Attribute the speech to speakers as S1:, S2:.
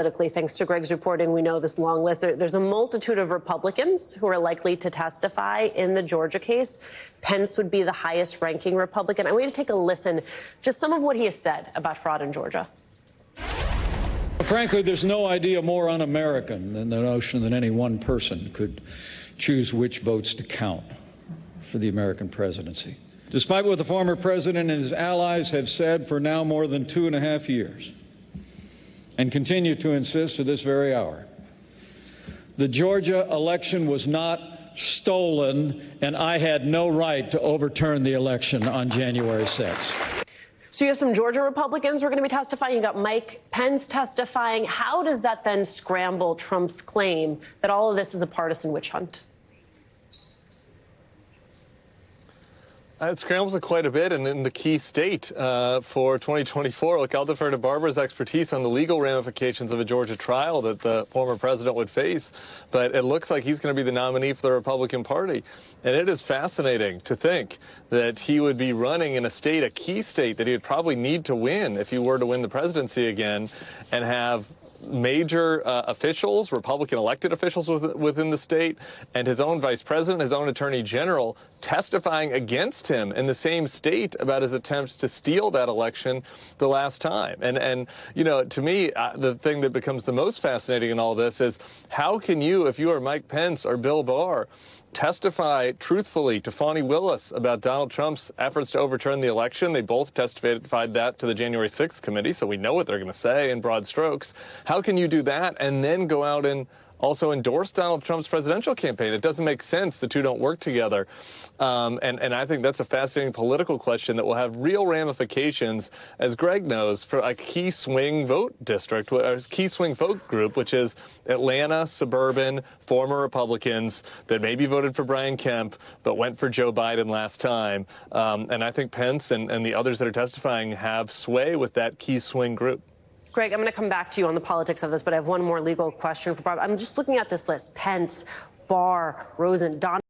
S1: Politically, thanks to Greg's reporting, we know this long list. There's a multitude of Republicans who are likely to testify in the Georgia case. Pence would be the highest ranking Republican. I want you to take a listen, just some of what he has said about fraud in Georgia.
S2: Frankly, there's no idea more un-American than the notion that any one person could choose which votes to count for the American presidency. Despite what the former president and his allies have said for now more than 2.5 years, and continue to insist to this very hour, the Georgia election was not stolen, and I had no right to overturn the election on January 6th.
S1: So you have some Georgia Republicans who are going to be testifying. You got Mike Pence testifying. How does that then scramble Trump's claim that all of this is a partisan witch hunt?
S3: It scrambles it quite a bit, and in the key state for 2024. Look, I'll defer to Barbara's expertise on the legal ramifications of a Georgia trial that the former president would face, but it looks like he's going to be the nominee for the Republican Party. And it is fascinating to think that he would be running in a state, a key state, that he would probably need to win if he were to win the presidency again, and have major officials, Republican elected officials within the state, and his own vice president, his own attorney general, testifying against him in the same state about his attempts to steal that election the last time. And you know, to me, the thing that becomes the most fascinating in all this is, how can you, if you are Mike Pence or Bill Barr, testify truthfully to Fani Willis about Donald Trump's efforts to overturn the election? They both testified that to the January 6th committee, so we know what they're going to say in broad strokes. How can you do that and then go out and also endorse Donald Trump's presidential campaign? It doesn't make sense. The two don't work together. And I think that's a fascinating political question that will have real ramifications, as Greg knows, for a key swing vote district, a key swing vote group, which is Atlanta, suburban, former Republicans that maybe voted for Brian Kemp but went for Joe Biden last time. And I think Pence and the others that are testifying have sway with that key swing group.
S1: Greg, I'm going to come back to you on the politics of this, but I have one more legal question for Bob. I'm just looking at this list: Pence, Barr, Rosen, Donald.